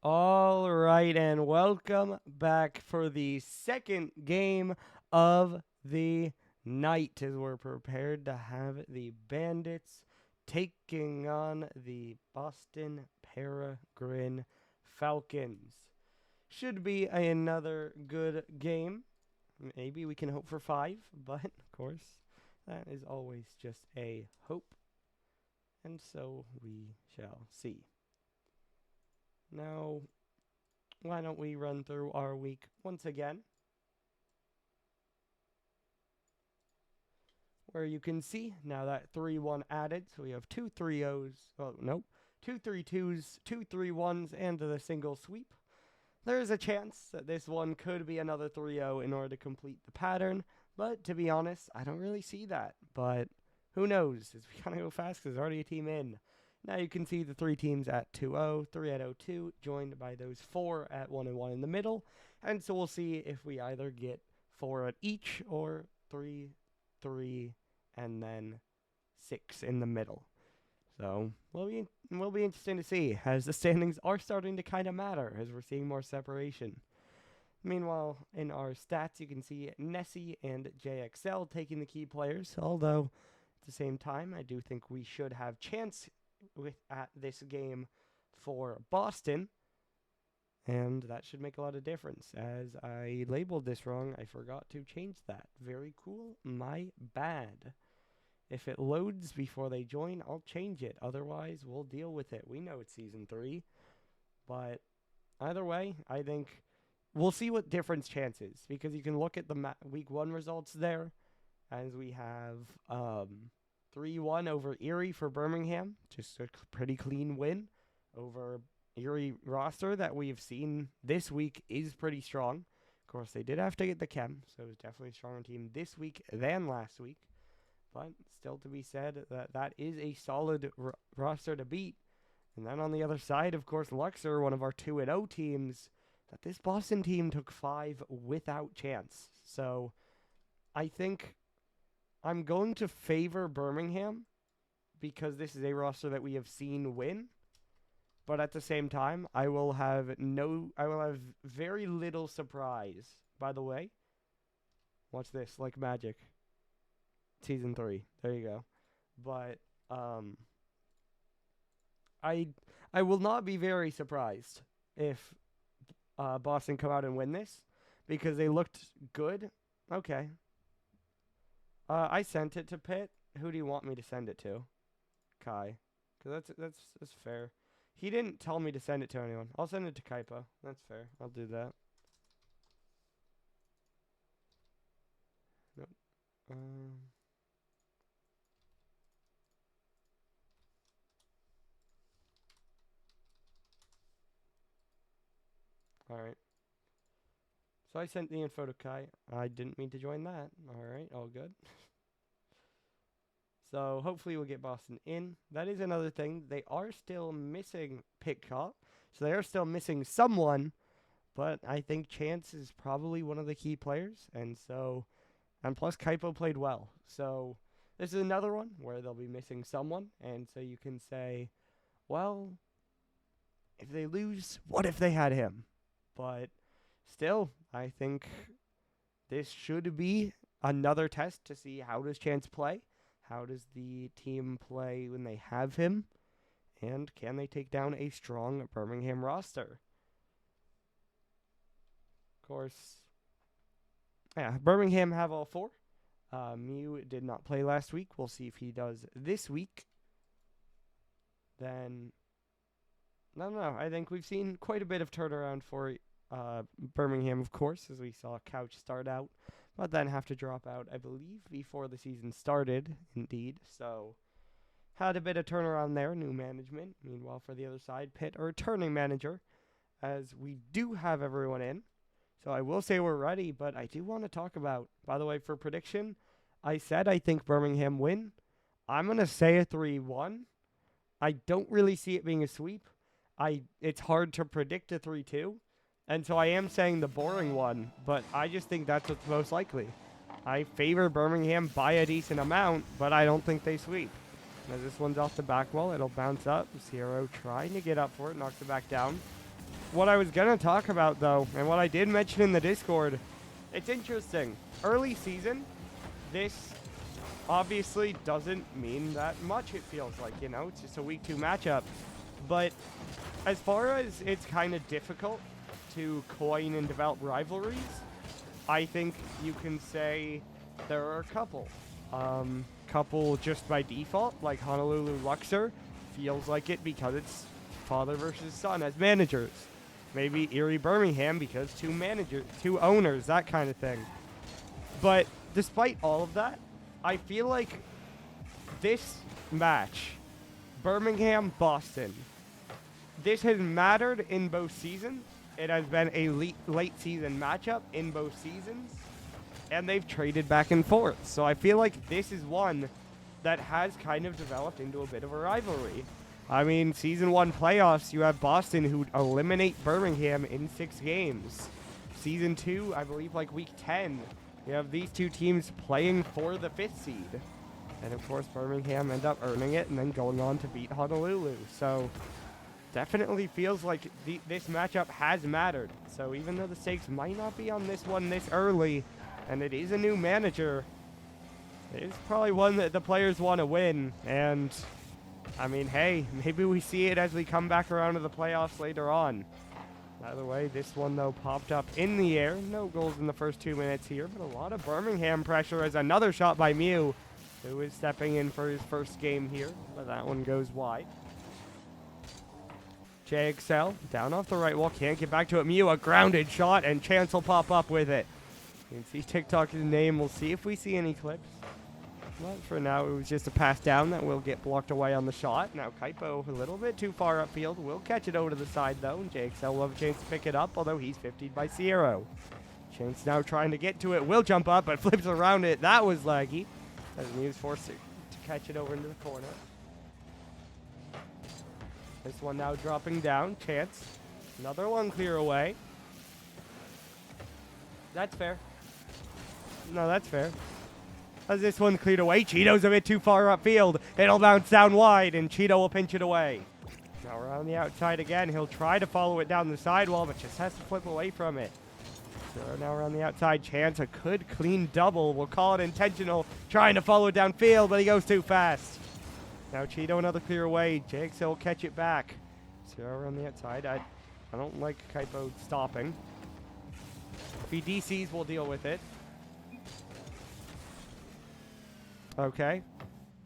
All right, and welcome back for the second game of the night as we're prepared to have the Bandits taking on the Boston Peregrine Falcons. Should be another good game. Maybe we can hope for five, but of course, that is always just a hope, and so we shall see. Now, why don't we run through our week once again? Where you can see now that 3-1 added, so we have two 3-0s, oh nope, two 3-2s, two 3-1s, and the single sweep. There is a chance that this one could be another 3-0 in order to complete the pattern, but to be honest, I don't really see that. But who knows? As we kind of go fast because there's already a team in. Now you can see the three teams at 2-0, 3 at 0-2, joined by those four at 1-1 in the middle. And so we'll see if we either get four at each or 3, 3, and then 6 in the middle. So will be interesting to see as the standings are starting to kind of matter as we're seeing more separation. Meanwhile, in our stats, you can see Nessie and JXL taking the key players. Although at the same time, I do think we should have chance at this game for Boston, and that should make a lot of difference. As I labeled this wrong, I forgot to change that. Very cool. My bad. If it loads before they join, I'll change it. Otherwise, we'll deal with it. We know it's Season 3. But either way, I think we'll see what difference chances. Because you can look at the Week 1 results there. As we have 3-1 over Erie for Birmingham. Just a pretty clean win over Erie roster that we've seen this week is pretty strong. Of course, they did have to get the chem, so it was definitely a stronger team this week than last week. But still to be said that that is a solid roster to beat. And then on the other side, of course, Luxor, one of our 2-0 teams, that this Boston team took 5 without chance. So I think I'm going to favor Birmingham because this is a roster that we have seen win. But at the same time, I will have very little surprise. By the way, watch this, like magic. Season 3. There you go. But I will not be very surprised if Boston come out and win this because they looked good. Okay. I sent it to Pitt. Who do you want me to send it to? Kai. Cause that's fair. He didn't tell me to send it to anyone. I'll send it to Kaipo. That's fair. I'll do that. Nope. Alright. So I sent the info to Kai. I didn't mean to join that. Alright, all good. So hopefully we'll get Boston in. That is another thing. They are still missing Pitcock. So they are still missing someone. But I think Chance is probably one of the key players. And plus Kaipo played well. So this is another one where they'll be missing someone. And so you can say, well, if they lose, what if they had him? But still, I think this should be another test to see how does Chance play. How does the team play when they have him? And can they take down a strong Birmingham roster? Of course, yeah, Birmingham have all four. Mew did not play last week. We'll see if he does this week. Then, no. I think we've seen quite a bit of turnaround for Birmingham, of course, as we saw Couch start out, but then have to drop out, I believe, before the season started, indeed. So, had a bit of turnaround there, new management. Meanwhile, for the other side, Pitt, a returning manager, as we do have everyone in. So I will say we're ready, but I do want to talk about, by the way, for prediction, I said I think Birmingham win. I'm going to say a 3-1. I don't really see it being a sweep. It's hard to predict a 3-2. And so I am saying the boring one, but I just think that's what's most likely. I favor Birmingham by a decent amount, but I don't think they sweep. As this one's off the back wall, it'll bounce up. Zero trying to get up for it, knocks it back down. what I was going to talk about, though, and what I did mention in the Discord, it's interesting. Early season, this obviously doesn't mean that much, it feels like, you know? It's just a week 2 matchup. But as far as it's kind of difficult to coin and develop rivalries, I think you can say there are a couple. Couple just by default, like Honolulu Luxor, feels like it because it's father versus son as managers. Maybe Erie Birmingham because two owners, that kind of thing. But despite all of that, I feel like this match, Birmingham-Boston, this has mattered in both seasons. It has been a late season matchup in both seasons, and they've traded back and forth. So I feel like this is one that has kind of developed into a bit of a rivalry. I mean, Season 1 playoffs, you have Boston who eliminate Birmingham in 6 games. Season 2, I believe like week 10, you have these two teams playing for the 5th seed. And of course, Birmingham end up earning it and then going on to beat Honolulu. So definitely feels like this matchup has mattered. So even though the stakes might not be on this one this early, and it is a new manager, it is probably one that the players want to win. And I mean, hey, maybe we see it as we come back around to the playoffs later on. Either way, this one, though, popped up in the air. No goals in the first 2 minutes here, but a lot of Birmingham pressure as another shot by Mew, who is stepping in for his first game here, but that one goes wide. JXL down off the right wall, can't get back to it. Mew, a grounded shot, and Chance will pop up with it. You can see TikTok's name. We'll see if we see any clips. But for now, it was just a pass down that will get blocked away on the shot. Now, Kaipo a little bit too far upfield. Will catch it over to the side, though. And JXL will have a chance to pick it up, although he's 50'd by Sierra. Chance now trying to get to it. Will jump up, but flips around it. That was laggy. As Mew's forced to catch it over into the corner. This one now dropping down. Chance. Another one clear away. That's fair. No, that's fair. As this one cleared away, Cheeto's a bit too far upfield. It'll bounce down wide, and Cheeto will pinch it away. Now around the outside again. He'll try to follow it down the sidewall, but just has to flip away from it. So now around the outside, Chance, a good clean double. We'll call it intentional. Trying to follow it downfield, but he goes too fast. Now Cheeto another clear away. JXL will catch it back. So around the outside, I don't like Kaipo stopping. If he DCs, we'll deal with it. Okay,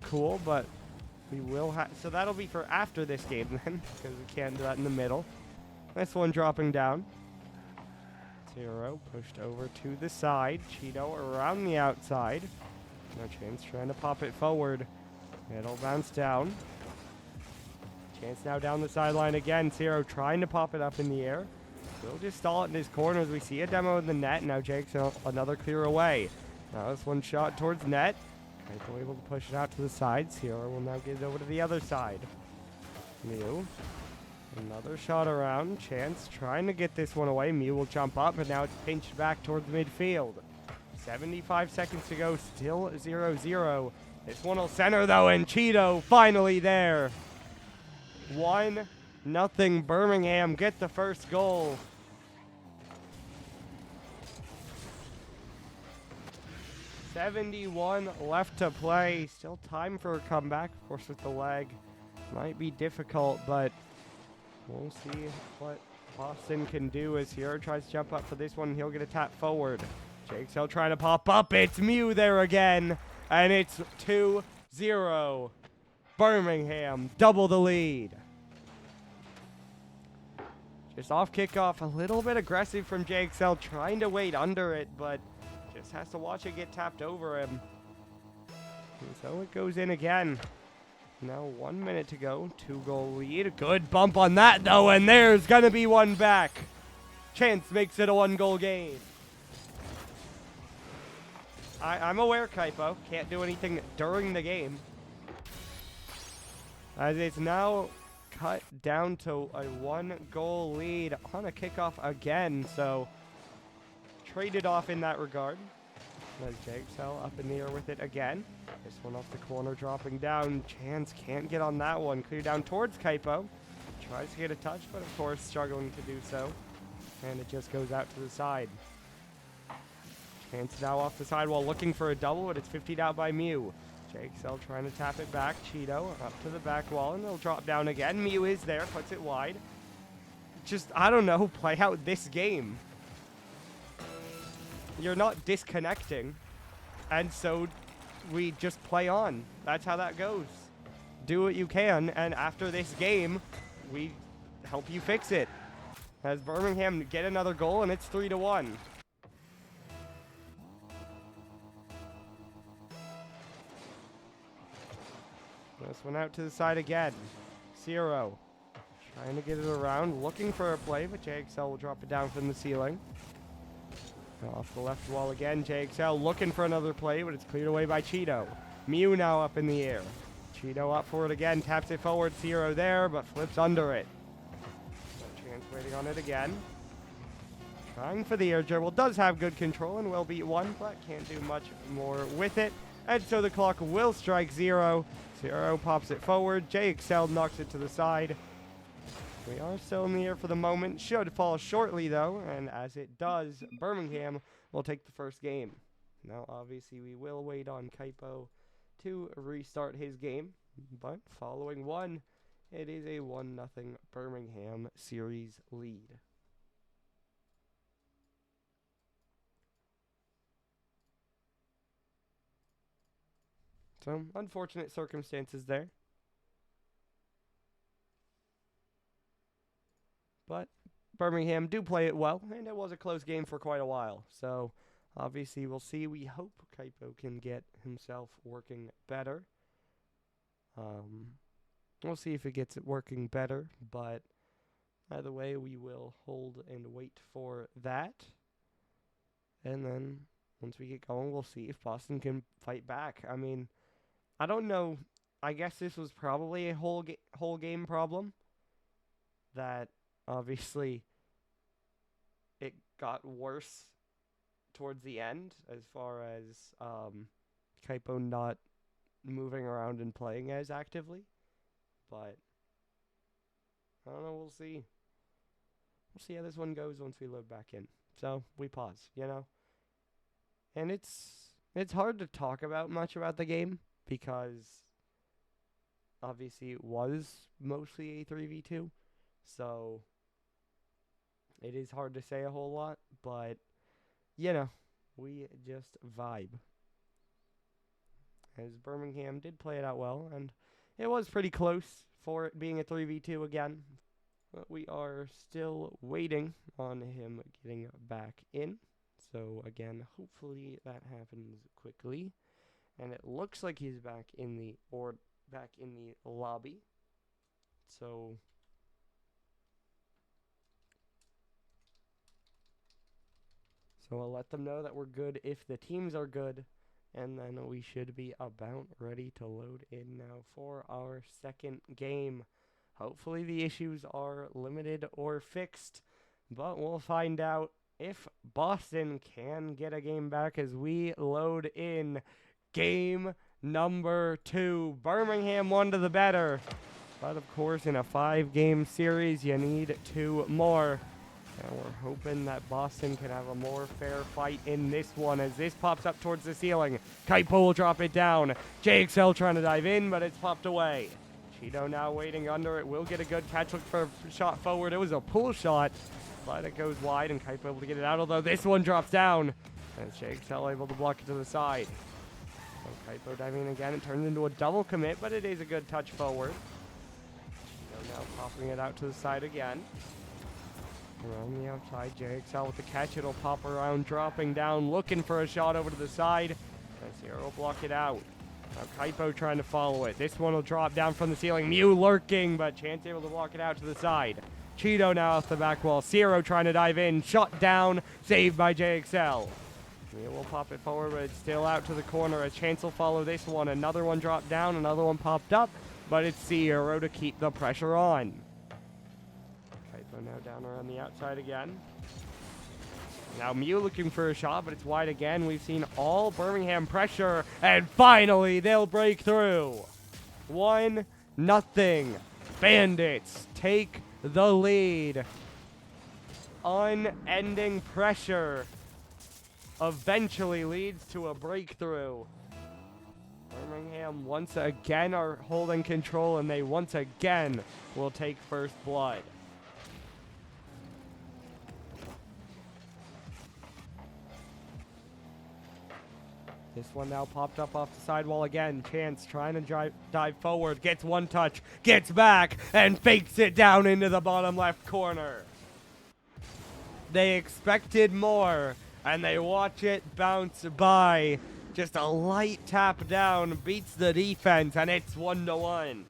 cool, but we will have... So that'll be for after this game then, because we can't do that in the middle. This one dropping down. Zero pushed over to the side. Cheeto around the outside. No Chance trying to pop it forward. It'll bounce down. Chance now down the sideline again. Zero trying to pop it up in the air. We'll just stall it in his corner as we see a demo in the net. Now Jake's another clear away. Now this one shot towards net. Kaipo able to push it out to the side. Sierra will now get it over to the other side. Mew. Another shot around. Chance trying to get this one away. Mew will jump up, but now it's pinched back towards midfield. 75 seconds to go. Still 0-0. This one will center, though, and Cheeto finally there. 1-0 Birmingham get the first goal. $71 left to play. Still time for a comeback. Of course, with the lag, might be difficult, but we'll see what Boston can do as Sierra tries to jump up for this one. He'll get a tap forward. JXL trying to pop up. It's Mew there again, and it's 2-0. Birmingham double the lead. Just off kickoff, a little bit aggressive from JXL, trying to wait under it, but just has to watch it get tapped over him. And so it goes in again. Now 1 minute to go. 2-goal lead. Good bump on that, though, and there's going to be one back. Chance makes it a 1-goal game. I'm aware, Kaipo. Can't do anything during the game. As it's now cut down to a 1-goal lead on a kickoff again, so traded off in that regard. As JXL up in the air with it again. This one off the corner dropping down. Chance can't get on that one. Clear down towards Kaipo. tries to get a touch, but of course struggling to do so. And it just goes out to the side. Chance now off the side while looking for a double, but it's 50'd out by Mew. JXL trying to tap it back. Cheeto up to the back wall, and they'll drop down again. Mew is there, puts it wide. Just, I don't know, play out this game. You're not disconnecting, and so we just play on. That's how that goes. Do what you can, and after this game, we help you fix it. As Birmingham get another goal, and it's 3-1. This one out to the side again. Zero. Trying to get it around, looking for a play, but JXL will drop it down from the ceiling. Off the left wall again, JXL looking for another play, but it's cleared away by Cheeto. Mew now up in the air. Cheeto up for it again, taps it forward, Zero there, but flips under it. Chance waiting on it again. Trying for the air dribble, does have good control and will beat one, but can't do much more with it. And so the clock will strike Zero. Zero pops it forward, JXL knocks it to the side. We are still in the air for the moment. Should fall shortly, though, and as it does, Birmingham will take the first game. Now, obviously, we will wait on Kaipo to restart his game, but following one, it is a 1-0 Birmingham series lead. So, unfortunate circumstances there. But Birmingham do play it well, and it was a close game for quite a while. So, obviously, we'll see. We hope Kaipo can get himself working better. We'll see if it gets it working better, but either way, we will hold and wait for that. And then, once we get going, we'll see if Boston can fight back. I mean, I don't know. I guess this was probably a whole game problem. That obviously it got worse towards the end as far as Kaipo not moving around and playing as actively. But I don't know, we'll see. We'll see how this one goes once we load back in. So we pause, you know. And it's hard to talk about much about the game because obviously it was mostly a 3v2. So it is hard to say a whole lot, but you know, we just vibe. As Birmingham did play it out well, and it was pretty close for it being a 3v2 again. But we are still waiting on him getting back in. So again, hopefully that happens quickly. And it looks like he's back in the lobby. So I'll let them know that we're good if the teams are good. And then we should be about ready to load in now for our second game. Hopefully the issues are limited or fixed. But we'll find out if Boston can get a game back as we load in game number 2. Birmingham 1 to the better. But of course, in a 5-game series, you need 2 more. And we're hoping that Boston can have a more fair fight in this one as this pops up towards the ceiling. Kaipo will drop it down. JXL trying to dive in, but it's popped away. Cheeto now waiting under it. Will get a good catch. Look for a shot forward. It was a pull shot, but it goes wide, and Kaipo able to get it out, although this one drops down. And JXL able to block it to the side. So Kaipo diving in again. It turns into a double commit, but it is a good touch forward. Cheeto now popping it out to the side again. Around the outside, JXL with the catch. It'll pop around, dropping down, looking for a shot over to the side. And Zero will block it out. Now Kaipo trying to follow it. This one will drop down from the ceiling. Mew lurking, but Chance able to block it out to the side. Cheeto now off the back wall. Zero trying to dive in. Shot down. Saved by JXL. Mew will pop it forward, but it's still out to the corner as Chance will follow this one. Another one dropped down. Another one popped up. But it's Zero to keep the pressure on. Now down around the outside again. Now Mew looking for a shot, but it's wide again. We've seen all Birmingham pressure, and finally they'll break through. 1-0. Bandits take the lead. Unending pressure eventually leads to a breakthrough. Birmingham once again are holding control, and they once again will take first blood. This one now popped up off the sidewall again. Chance trying to dive forward. Gets one touch. Gets back. And fakes it down into the bottom left corner. They expected more. And they watch it bounce by. Just a light tap down. Beats the defense. And it's 1-1.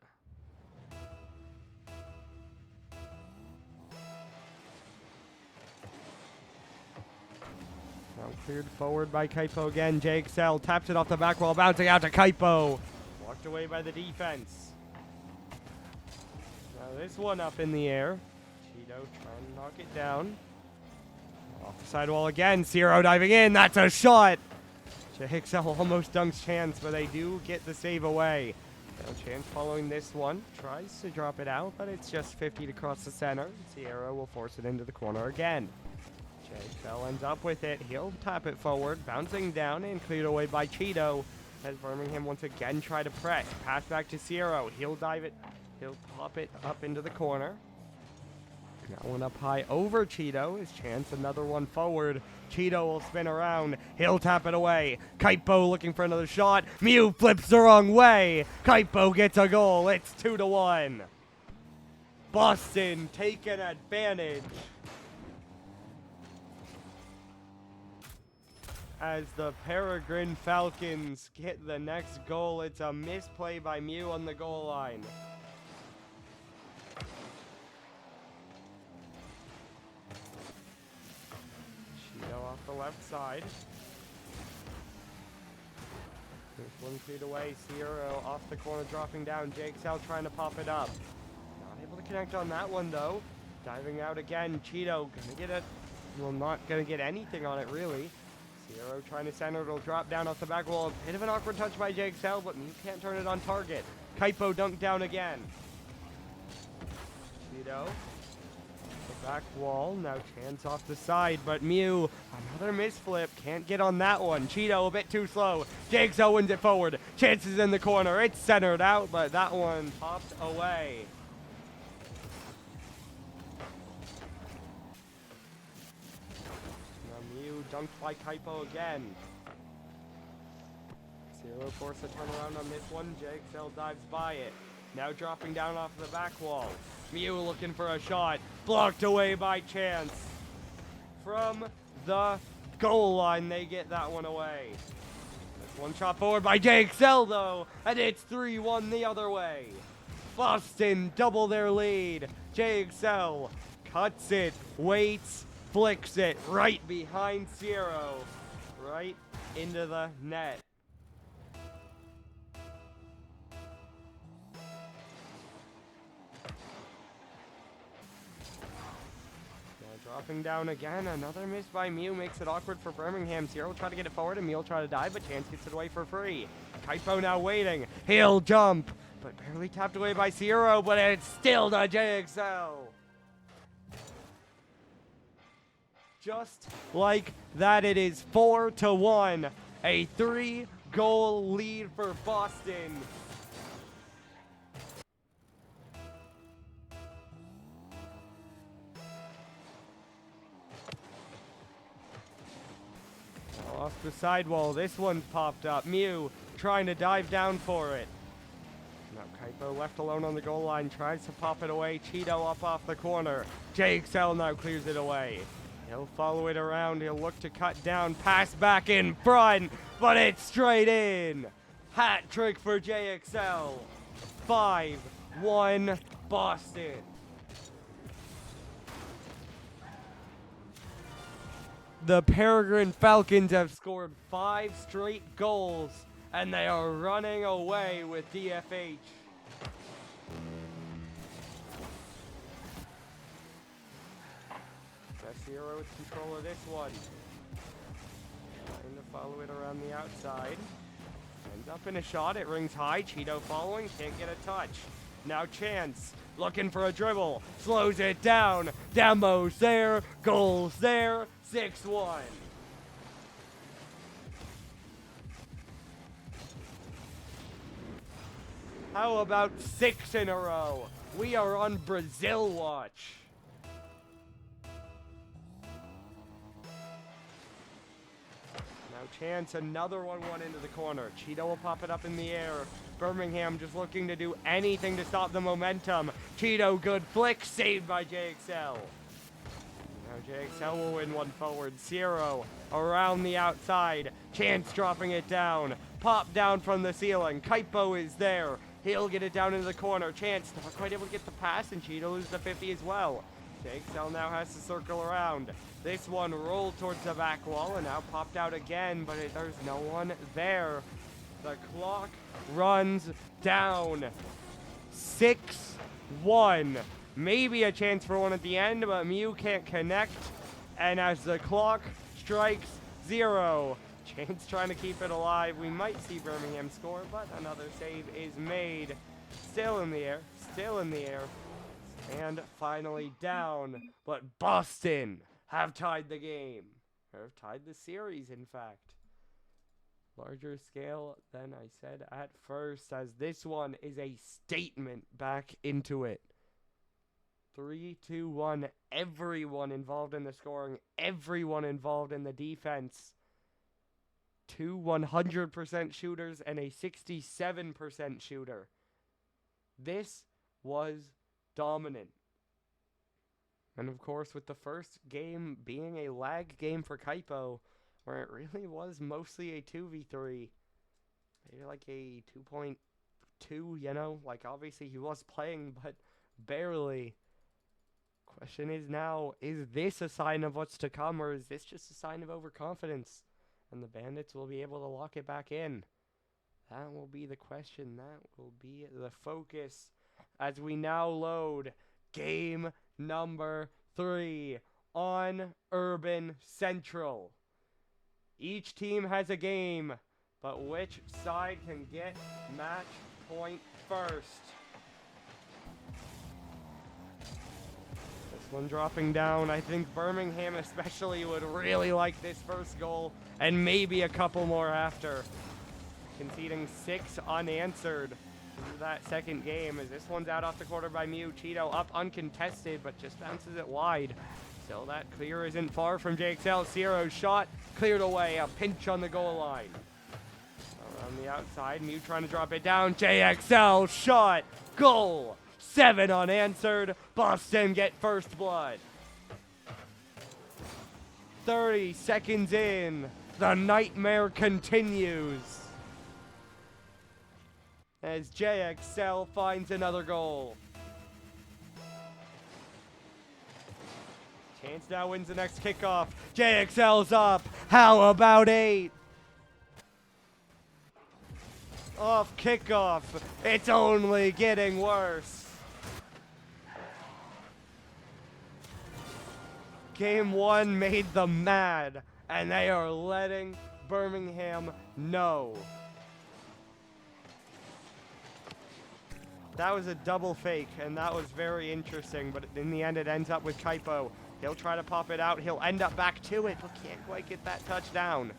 Cleared forward by Kaipo again. JXL taps it off the back wall, bouncing out to Kaipo. Walked away by the defense. Now this one up in the air. Cheeto trying to knock it down. Off the sidewall again. Zero diving in. That's a shot. JXL almost dunks Chance, but they do get the save away. Now Chance following this one. Tries to drop it out, but it's just 50 to cross the center. Sierra will force it into the corner again. JXL ends up with it. He'll tap it forward, bouncing down and cleared away by Cheeto as Birmingham once again try to press. Pass back to Zero. He'll dive it. He'll pop it up into the corner. That one up high over Cheeto. His Chance, another one forward. Cheeto will spin around. He'll tap it away. Kaipo looking for another shot. Mew flips the wrong way. Kaipo gets a goal. It's 2-1. Boston taking advantage. As the Peregrine Falcons get the next goal, it's a misplay by Mew on the goal line. Cheeto off the left side. This one cleared away. Zero off the corner, dropping down. JXL trying to pop it up. Not able to connect on that one, though. Diving out again. Cheeto gonna get it. Well, not gonna get anything on it, really. Zero trying to center, it'll drop down off the back wall. A bit of an awkward touch by JXL, but Mew can't turn it on target. Kaipo dunked down again. Cheeto. The back wall, now Chance off the side, but Mew, another misflip, can't get on that one. Cheeto a bit too slow. JXL wins it forward. Chance is in the corner, it's centered out, but that one popped away. Dunked by Kaipo again. Zero force a turnaround on this one. JXL dives by it. Now dropping down off the back wall. Mew looking for a shot. Blocked away by Chance. From the goal line, they get that one away. That's one shot forward by JXL, though. And it's 3-1 the other way. Boston double their lead. JXL cuts it, waits, flicks it right behind Zero, right into the net. Now dropping down again, another miss by Mew makes it awkward for Birmingham. Zero will try to get it forward and Mew will try to dive, but Chance gets it away for free. Kaipo now waiting, he'll jump, but barely tapped away by Zero, but it's still to JXL. Just like that, it is 4-1. A 3-goal lead for Boston. Now off the sidewall, this one's popped up. Mew trying to dive down for it. Now Kaipo left alone on the goal line, tries to pop it away. Cheeto up off the corner. JXL now clears it away. He'll follow it around. He'll look to cut down. Pass back in front, but it's straight in. Hat trick for JXL. 5-1 Boston. The Peregrine Falcons have scored 5 straight goals, and they are running away with DFH. Zero with control of this one. Trying to follow it around the outside. Ends up in a shot. It rings high. Cheeto following. Can't get a touch. Now Chance looking for a dribble, slows it down. Demo's there, goal's there, 6-1. How about 6 in a row? We are on Brazil watch. Now chance, another 1-1 into the corner. Cheeto will pop it up in the air. Birmingham just looking to do anything to stop the momentum. Cheeto, good flick, saved by JXL. Now JXL will win one forward. 0 around the outside. Chance dropping it down. Pop down from the ceiling. Kaipo is there. He'll get it down into the corner. Chance not quite able to get the pass, and Cheeto loses the 50 as well. JXL now has to circle around. This one rolled towards the back wall and now popped out again, but there's no one there. The clock runs down. 6-1. Maybe a chance for one at the end, but Mew can't connect. And as the clock strikes 0, Chance trying to keep it alive. We might see Birmingham score, but another save is made. Still in the air, still in the air. And finally down. But Boston have tied the game. Or have tied the series, in fact. Larger scale than I said at first, as this one is a statement back into it. 3-2-1. Everyone involved in the scoring. Everyone involved in the defense. 2 100% shooters and a 67% shooter. This was dominant. And of course, with the first game being a lag game for Kaipo, where it really was mostly a 2v3. Maybe like a 2.2, you know? Like, obviously he was playing, but barely. Question is now, is this a sign of what's to come, or is this just a sign of overconfidence? And the Bandits will be able to lock it back in. That will be the question. That will be the focus as we now load game number 3 on Urban Central. Each team has a game, but which side can get match point first? This one dropping down. I think Birmingham especially would really like this first goal, and maybe a couple more after. Conceding 6 unanswered in that second game, as this one's out off the quarter by Mew. Cheeto up uncontested, but just bounces it wide. Still, that clear isn't far from JXL. 0 shot cleared away. A pinch on the goal line. Around the outside, Mew trying to drop it down. JXL shot. Goal. 7 unanswered. Boston get first blood. 30 seconds in. The nightmare continues as JXL finds another goal. Chance now wins the next kickoff. JXL's up. How about 8? Off kickoff. It's only getting worse. Game 1 made them mad, and they are letting Birmingham know. That was a double fake, and that was very interesting, but in the end it ends up with Kaipo. He'll try to pop it out. He'll end up back to it, but can't quite get that touchdown.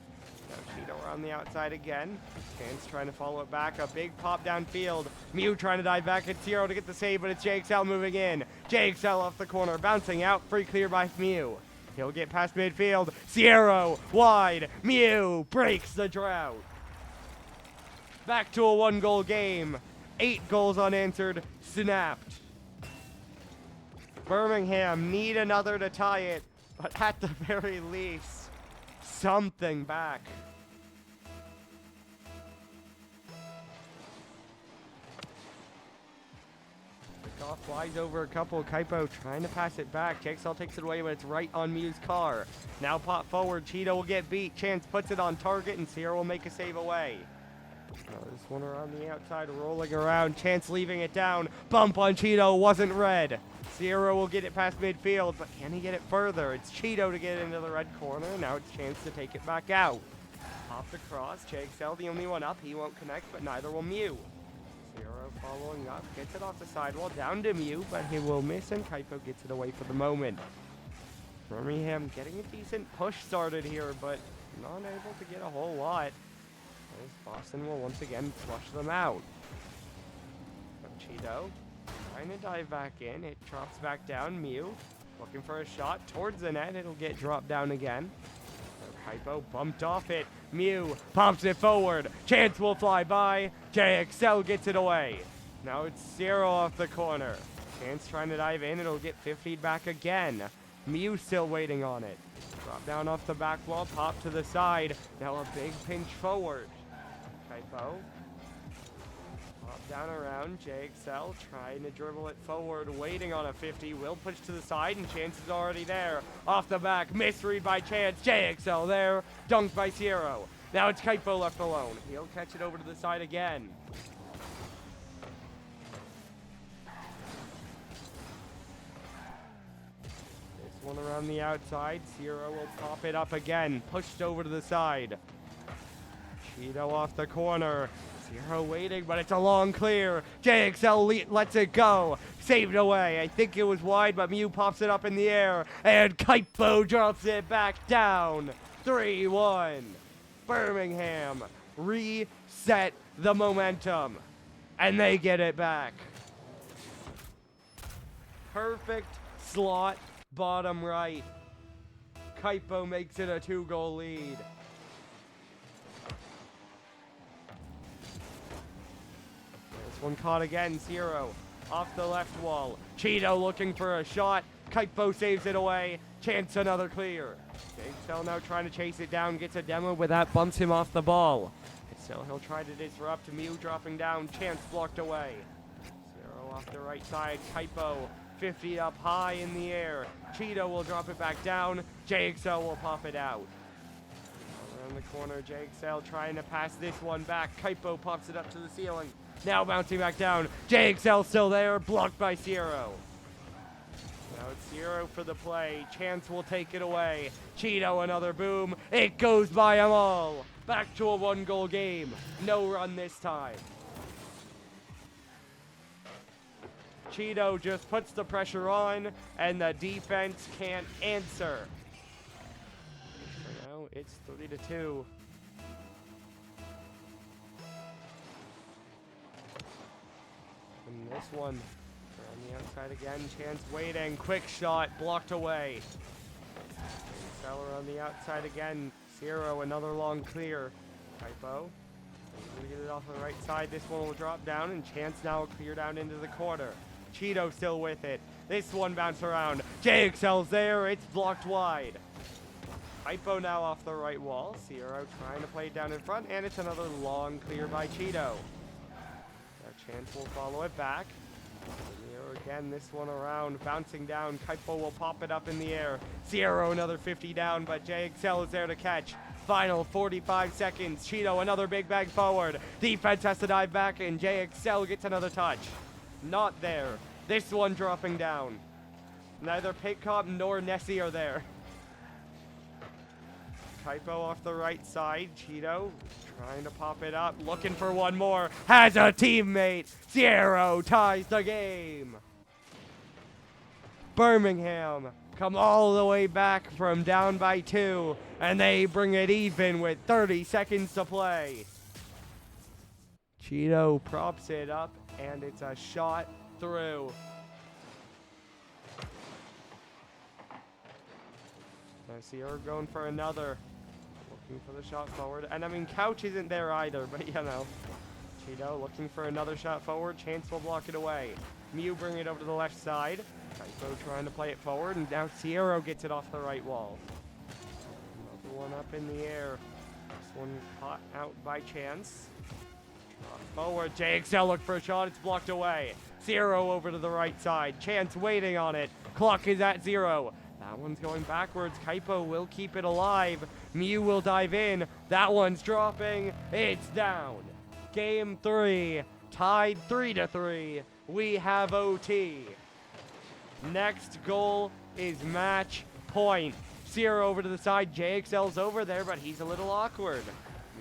Now Cheeto around the outside again. Chance trying to follow it back. A big pop downfield. Mew trying to dive back at 0 to get the save, but it's JXL moving in. JXL off the corner, bouncing out. Free clear by Mew. He'll get past midfield. Sierra wide. Mew breaks the drought. Back to a 1-goal game. 8 goals unanswered. Snapped. Birmingham need another to tie it, but at the very least, something back. Kickoff flies over a couple. Kaipo trying to pass it back. JXL takes it away, but it's right on Mew's car. Now pop forward. Cheeto will get beat. Chance puts it on target, and Sierra will make a save away. This one around the outside, rolling around. Chance leaving it down. Bump on Cheeto, wasn't red. Sierra will get it past midfield, but can he get it further? It's Cheeto to get it into the red corner. Now it's Chance to take it back out. Popped across. JXL the only one up. He won't connect, but neither will Mew. Zero following up, gets it off the sidewall, down to Mew, but he will miss, and Kaipo gets it away for the moment. Birmingham getting a decent push started here, but not able to get a whole lot. As Boston will once again flush them out. Cheeto trying to dive back in. It drops back down. Mew looking for a shot towards the net. It'll get dropped down again. Kaipo bumped off it. Mew pops it forward. Chance will fly by. JXL gets it away. Now it's Zero off the corner. Chance trying to dive in. It'll get 50'd back again. Mew still waiting on it. Drop down off the back wall. Pop to the side. Now a big pinch forward. Kaipo. Pop down around. JXL trying to dribble it forward. Waiting on a 50. Will push to the side, and Chance is already there. Off the back. Misread by Chance. JXL there. Dunked by Zero. Now it's Kaipo left alone. He'll catch it over to the side again. One around the outside. Zero will pop it up again. Pushed over to the side. Cheeto off the corner. Zero waiting, but it's a long clear. JXL lets it go. Saved away. I think it was wide, but Mew pops it up in the air. And Kaipo drops it back down. 3-1. Birmingham reset the momentum. And they get it back. Perfect slot. Bottom right. Kaipo makes it a 2-goal lead. This one caught again. Zero off the left wall. Cheeto looking for a shot. Kaipo saves it away. Chance another clear. JXL now trying to chase it down. Gets a demo, but that bumps him off the ball. Still, he'll try to disrupt. Mew dropping down. Chance blocked away. Zero off the right side. Kaipo 50 up high in the air. Cheeto will drop it back down. JXL will pop it out. Around the corner, JXL trying to pass this one back. Kaipo pops it up to the ceiling. Now bouncing back down. JXL still there. Blocked by Zero. Now it's Zero for the play. Chance will take it away. Cheeto another boom. It goes by them all. Back to a 1-goal game. No run this time. Cheeto just puts the pressure on, and the defense can't answer. So now it's 3-2. And this one, on the outside again, Chance waiting, quick shot, blocked away. Seller on the outside again, Zero, another long clear. Kaipo, gonna get it off the right side, this one will drop down, and Chance now will clear down into the corner. Cheeto still with it. This one bounced around. JXL's there. It's blocked wide. Kaipo now off the right wall. Zero trying to play it down in front, and it's another long clear by Cheeto. Now Chance will follow it back. Zero again, this one around, bouncing down. Kaipo will pop it up in the air. Zero another 50 down, but JXL is there to catch. Final 45 seconds. Cheeto another big bag forward. Defense has to dive back, and JXL gets another touch. Not there. This one dropping down. Neither Pitcop nor Nessie are there. Kaipo off the right side. Cheeto trying to pop it up. Looking for one more. Has a teammate. Zero ties the game. Birmingham come all the way back from down by 2. And they bring it even with 30 seconds to play. Cheeto props it up. And it's a shot through. I see her going for another. Looking for the shot forward. And I mean, Couch isn't there either, but you know. Cheeto looking for another shot forward. Chance will block it away. Mew bring it over to the left side. Kaipo trying to play it forward. And now Zero gets it off the right wall. Another one up in the air. This one caught out by Chance. Forward, JXL look for a shot, it's blocked away. Zero over to the right side, Chance waiting on it. Clock is at 0. That one's going backwards, Kaipo will keep it alive. Mew will dive in, that one's dropping, it's down. Game 3, tied 3-3. We have OT. Next goal is match point. Zero over to the side, JXL's over there, but he's a little awkward.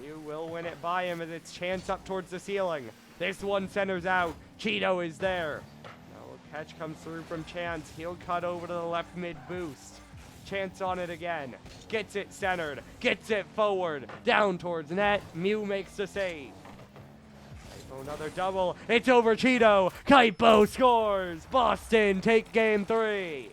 Mew will win it by him as it's Chance up towards the ceiling. This one centers out. Cheeto is there. Now a catch comes through from Chance. He'll cut over to the left mid boost. Chance on it again. Gets it centered. Gets it forward. Down towards net. Mew makes the save. Kaipo another double. It's over Cheeto. Kaipo scores. Boston take game 3.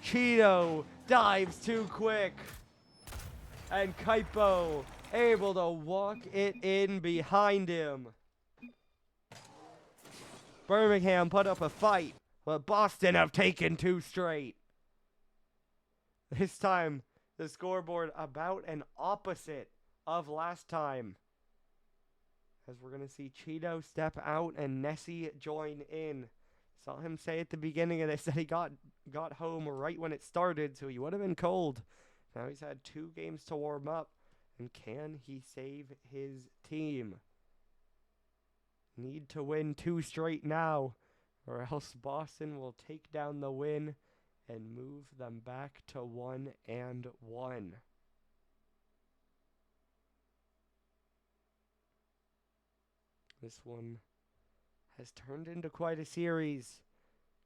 Cheeto dives too quick. And Kaipo able to walk it in behind him. Birmingham put up a fight, but Boston have taken 2 straight. This time, the scoreboard about an opposite of last time. As we're going to see Cheeto step out and Nessie join in. Saw him say at the beginning of this that he got home right when it started, so he would have been cold. Now he's had 2 games to warm up. And can he save his team? Need to win 2 straight now, or else Boston will take down the win and move them back to 1-1. This one has turned into quite a series.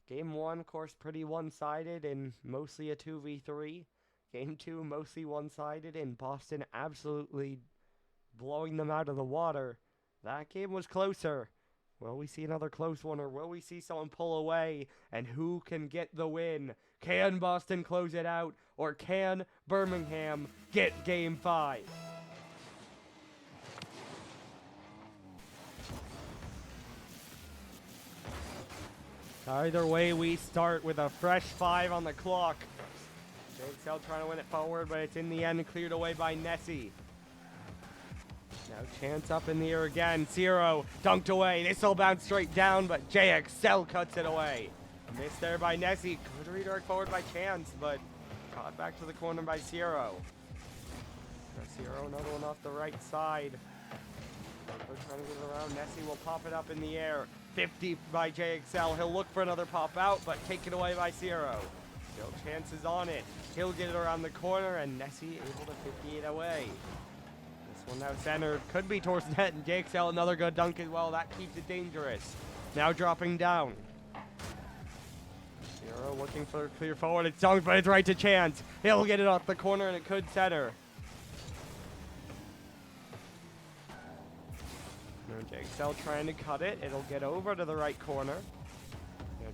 Game 1, of course, pretty one-sided and mostly a 2v3. Game 2, mostly one-sided, and Boston absolutely blowing them out of the water. That game was closer. Will we see another close one, or will we see someone pull away? And who can get the win? Can Boston close it out, or can Birmingham get Game 5? Either way, we start with a fresh 5 on the clock. JXL trying to win it forward, but it's in the end cleared away by Nessie. Now Chance up in the air again. Zero dunked away. This will bounce straight down, but JXL cuts it away. Missed there by Nessie. Good redirect forward by Chance, but caught back to the corner by Zero. Zero, another one off the right side. We're trying to get it around. Nessie will pop it up in the air. 50 by JXL. He'll look for another pop out, but taken away by Zero. Still chances on it. He'll get it around the corner, and Nessie able to 50 it away. This one now centered. Could be towards net, and JXL another good dunk as well. That keeps it dangerous. Now dropping down. Zero looking for a clear forward. It's dunked, but it's right to Chance. He'll get it off the corner, and it could center. Now JXL trying to cut it. It'll get over to the right corner.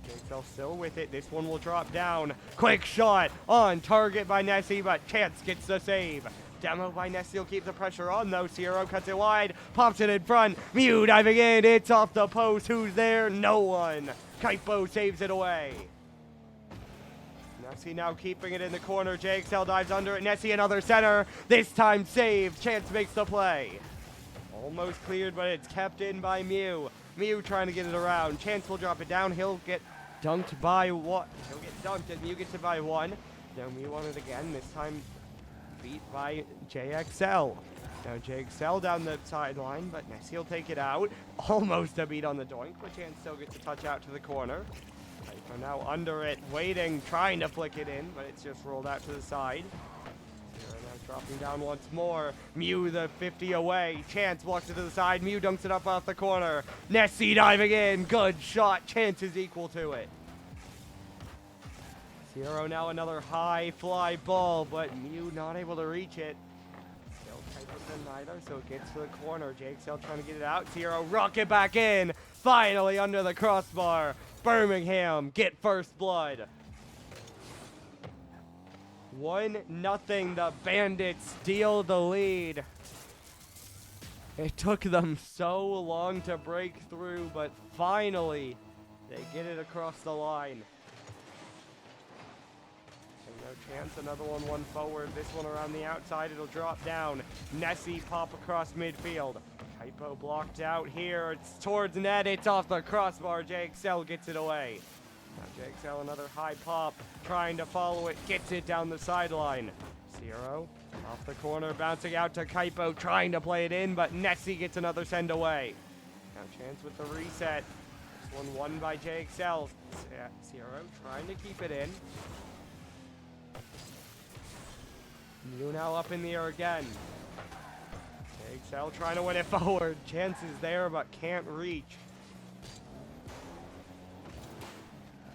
JXL still with it. This one will drop down. Quick shot on target by Nessie, but Chance gets the save. Demo by Nessie will keep the pressure on, though. Zero cuts it wide, pops it in front. Mew diving in. It's off the post. Who's there? No one. Kaipo saves it away. Nessie now keeping it in the corner. JXL dives under it. Nessie another center. This time saved. Chance makes the play. Almost cleared, but it's kept in by Mew. Mew trying to get it around. Chance will drop it down. He'll get dunked by what? He'll get dunked and Mew gets it by 1. Now Mew on it again. This time beat by JXL. Now JXL down the sideline, but Nessie will take it out. Almost a beat on the doink, but Chance still gets a touch out to the corner. Kaipo now under it, waiting, trying to flick it in, but it's just rolled out to the side. Dropping down once more. Mew the 50 away. Chance blocks it to the side. Mew dunks it up off the corner. Nessie diving in. Good shot. Chance is equal to it. Zero now another high fly ball, but Mew not able to reach it. Still tight with them neither, so it gets to the corner. JXL trying to get it out. Zero rocket back in. Finally under the crossbar. Birmingham get first blood. 1-0, the Bandits steal the lead. It took them so long to break through, but finally, they get it across the line. And no Chance, another one forward. This one around the outside, it'll drop down. Nessie pop across midfield. Kaipo blocked out here. It's towards net, it's off the crossbar. JXL gets it away. Now JXL another high pop, trying to follow it, gets it down the sideline. Zero off the corner, bouncing out to Kaipo, trying to play it in, but Nessie gets another send away. Now Chance with the reset. This one won by JXL. Zero trying to keep it in. Mew now up in the air again. JXL trying to win it forward. Chances there, but can't reach.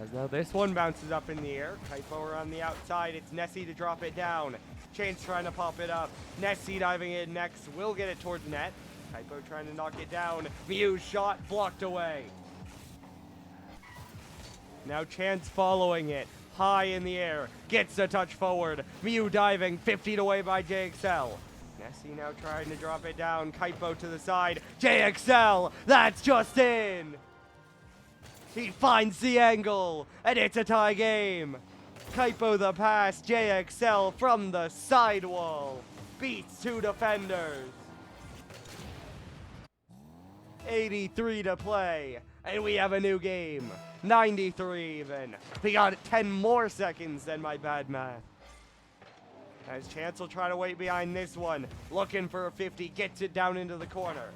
As now this one bounces up in the air. Kaipo around the outside. It's Nessie to drop it down. Chance trying to pop it up. Nessie diving in next. Will get it towards net. Kaipo trying to knock it down. Mew's shot blocked away. Now Chance following it. High in the air. Gets a touch forward. Mew diving. 50 away by JXL. Nessie now trying to drop it down. Kaipo to the side. JXL. That's just in. He finds the angle, and it's a tie game. Kaipo the pass, JXL from the sidewall. Beats two defenders. 83 to play, and we have a new game. 93 even. We got 10 more seconds than my bad math. As Chance will try to wait behind this one. Looking for a 50, gets it down into the corner.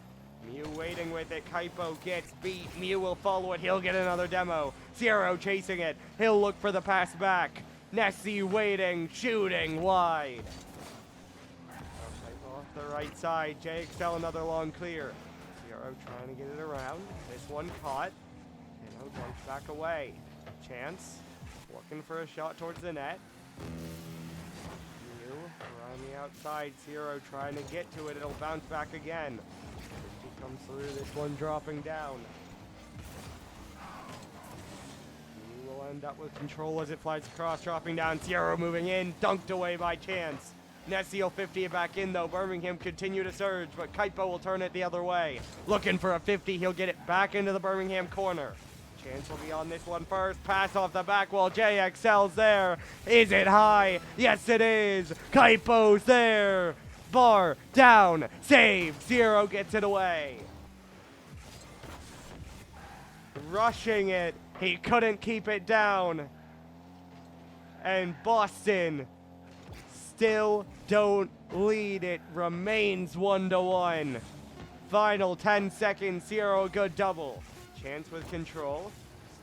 Mew waiting with it. Kaipo gets beat. Mew will follow it. He'll get another demo. Zero chasing it. He'll look for the pass back. Nessie waiting, shooting wide. Kaipo off the right side. JXL another long clear. Zero trying to get it around. This one caught. Jumps back away. Chance looking for a shot towards the net. Mew around the outside. Zero trying to get to it. It'll bounce back again. Comes through, this one dropping down. He will end up with control as it flies across, dropping down. Zero moving in, dunked away by Chance. Nessie will 50 it back in though. Birmingham continue to surge, but Kaipo will turn it the other way. Looking for a 50, he'll get it back into the Birmingham corner. Chance will be on this one first. Pass off the back wall. JXL's there. Is it high? Yes, it is. Kaipo's there. Bar down, save, Zero gets it away. Rushing it, he couldn't keep it down. And Boston still don't lead, it remains 1-1. Final 10 seconds, Zero, good double. Chance with control.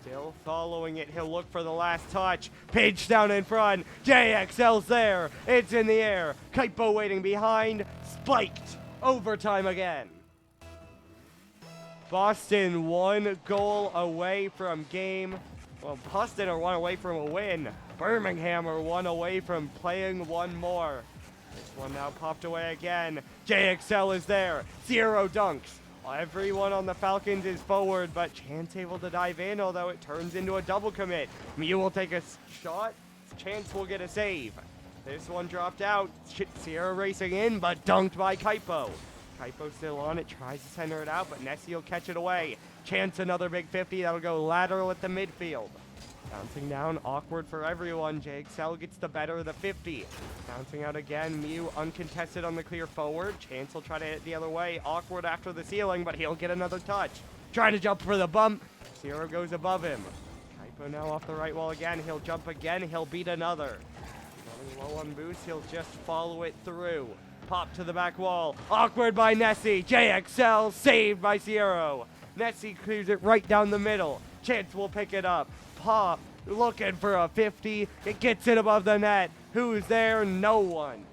Still following it, he'll look for the last touch. Page down in front, JXL's there, it's in the air. Kaipo waiting behind, spiked, overtime again. Boston 1 goal away from game. Well, Boston are 1 away from a win. Birmingham are 1 away from playing one more. This one now popped away again. JXL is there, Zero dunks. Everyone on the Falcons is forward, but Chance able to dive in, although it turns into a double commit. Mew will take a shot. Chance will get a save. This one dropped out. Sierra racing in, but dunked by Kaipo. Kaipo still on it, tries to center it out, but Nessie will catch it away. Chance another big 50. That'll go lateral at the midfield. Bouncing down, awkward for everyone. JXL gets the better of the 50. Bouncing out again, Mew uncontested on the clear forward. Chance will try to hit the other way. Awkward after the ceiling, but he'll get another touch. Trying to jump for the bump. Zero goes above him. Kaipo now off the right wall again. He'll jump again. He'll beat another. Running low on boost, he'll just follow it through. Pop to the back wall. Awkward by Nessie. JXL saved by Zero. Nessie clears it right down the middle. Chance will pick it up. Pop, looking for a 50. It gets it above the net. Who's there? No one.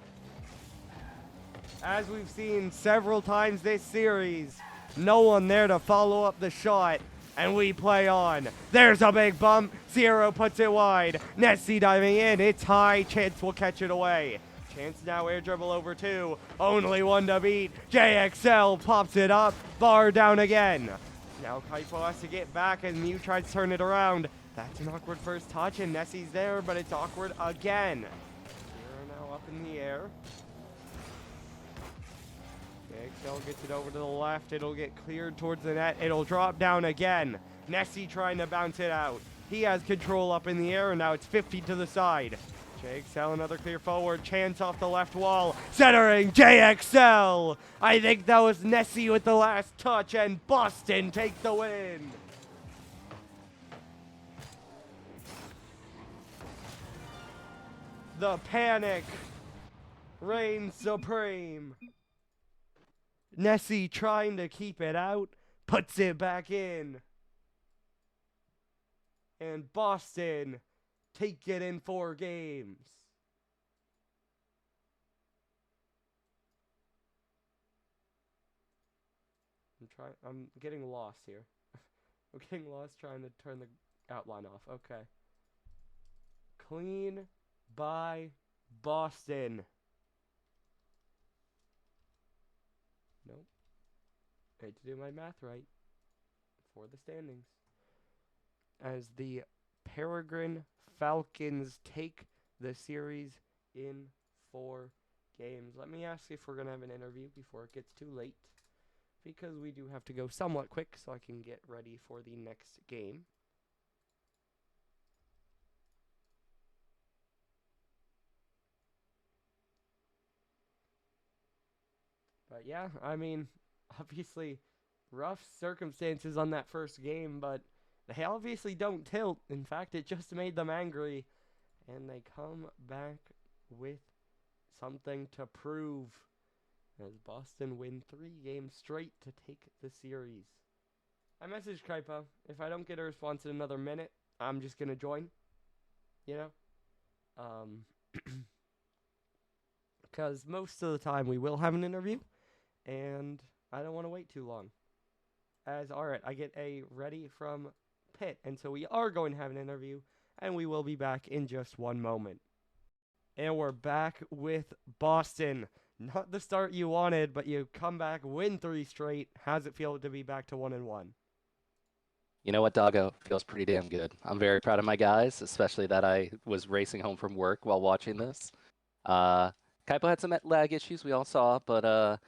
As we've seen several times this series, no one there to follow up the shot, and we play on. There's a big bump. Zero puts it wide. Nessie diving in. It's high. Chance will catch it away. Chance now air dribble over 2. Only 1 to beat. JXL pops it up. Bar down again. Now Kaipo has to get back as Mew tries to turn it around. That's an awkward first touch, and Nessie's there, but it's awkward again. Zero now up in the air. JXL gets it over to the left. It'll get cleared towards the net. It'll drop down again. Nessie trying to bounce it out. He has control up in the air, and now it's 50 to the side. JXL another clear forward. Chance off the left wall. Centering JXL. I think that was Nessie with the last touch, and Boston take the win. The panic reigns supreme. Nessie trying to keep it out, puts it back in. And Boston take it in 4 games. I'm getting lost here. I'm getting lost trying to turn the outline off. Okay. Clean by Boston. Nope. I had to do my math right for the standings. As the Peregrine Falcons take the series in 4 games. Let me ask if we're going to have an interview before it gets too late, because we do have to go somewhat quick so I can get ready for the next game. But yeah, I mean, obviously rough circumstances on that first game, but they obviously don't tilt. In fact, it just made them angry, and they come back with something to prove as Boston win 3 games straight to take the series. I messaged Kaipa. If I don't get a response in another minute, I'm just going to join. You know? Because most of the time we will have an interview, and I don't want to wait too long. Alright, I get a ready from Pitt, and so we are going to have an interview, and we will be back in just one moment. And we're back with Boston. Not the start you wanted, but you come back, win 3 straight. How's it feel to be back to 1-1? You know what, Doggo? Feels pretty damn good. I'm very proud of my guys, especially that I was racing home from work while watching this. Kaipo had some lag issues we all saw, but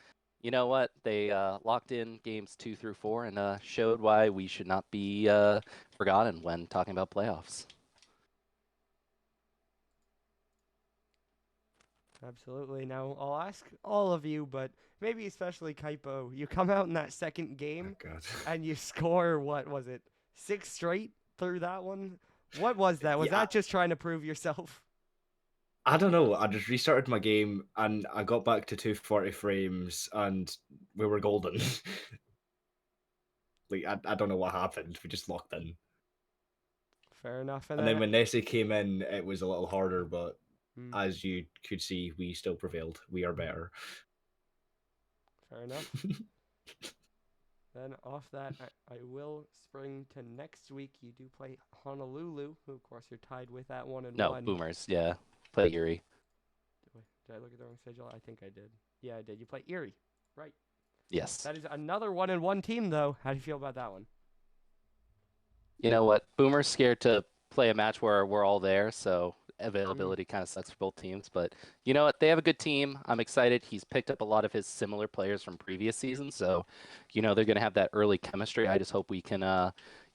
you know what? They locked in games 2 through 4 and showed why we should not be forgotten when talking about playoffs. Absolutely. Now, I'll ask all of you, but maybe especially Kaipo. You come out in that second game, and you score, what was it, 6 straight through that one? What was that? Was that just trying to prove yourself? I don't know. I just restarted my game, and I got back to 240 frames, and we were golden. Like, I don't know what happened. We just locked in. Fair enough. And then when Nessie came in, it was a little harder, but as you could see, we still prevailed. We are better. Fair enough. Then off that, I will spring to next week. You do play Honolulu, who of course you're tied with at 1-1. No, Boomers, yeah. Play Erie. Did I look at the wrong schedule? I think I did. Yeah, I did. You play Erie, right? Yes. That is another 1-1 team, though. How do you feel about that one? You know what? Boomer's scared to play a match where we're all there, so availability kind of sucks for both teams. But you know what? They have a good team. I'm excited. He's picked up a lot of his similar players from previous seasons, so you know they're going to have that early chemistry. I just hope we can,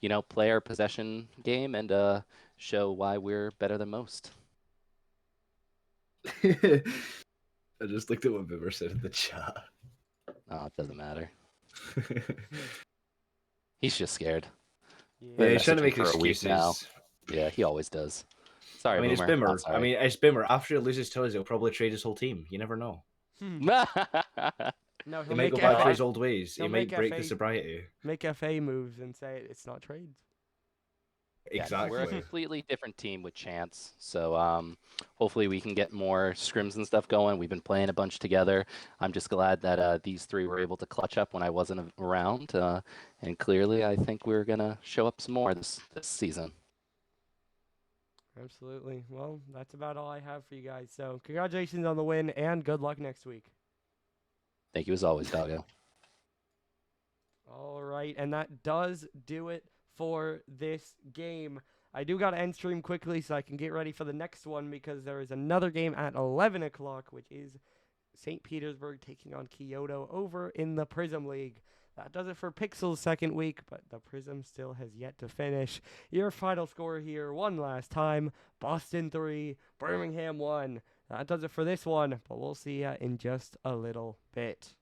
you know, play our possession game and show why we're better than most. I just looked at what Boomer said in the chat. Oh, it doesn't matter. He's just scared. Yeah, he's trying to make excuses now. Yeah, he always does. Sorry, I mean, Boomer. it's Boomer. I mean, it's Boomer. After he loses to us, he'll probably trade his whole team. You never know. No, he might go back to his old ways. He might break the sobriety. Make FA moves and say it's not trades. Exactly. Yeah, we're a completely different team with Chance, so hopefully we can get more scrims and stuff going. We've been playing a bunch together. I'm just glad that these 3 were able to clutch up when I wasn't around, and clearly I think we're gonna show up some more this season. Absolutely. Well, that's about all I have for you guys. So congratulations on the win, and good luck next week. Thank you as always, Doggo. All right, and that does do it for this game. I do got to end stream quickly so I can get ready for the next one, because there is another game at 11 o'clock, which is St. Petersburg taking on Kyoto over in the Prism League. That does it for Pixel's second week, but the Prism still has yet to finish. Your final score here one last time: Boston 3, Birmingham 1. That does it for this one, but we'll see ya in just a little bit.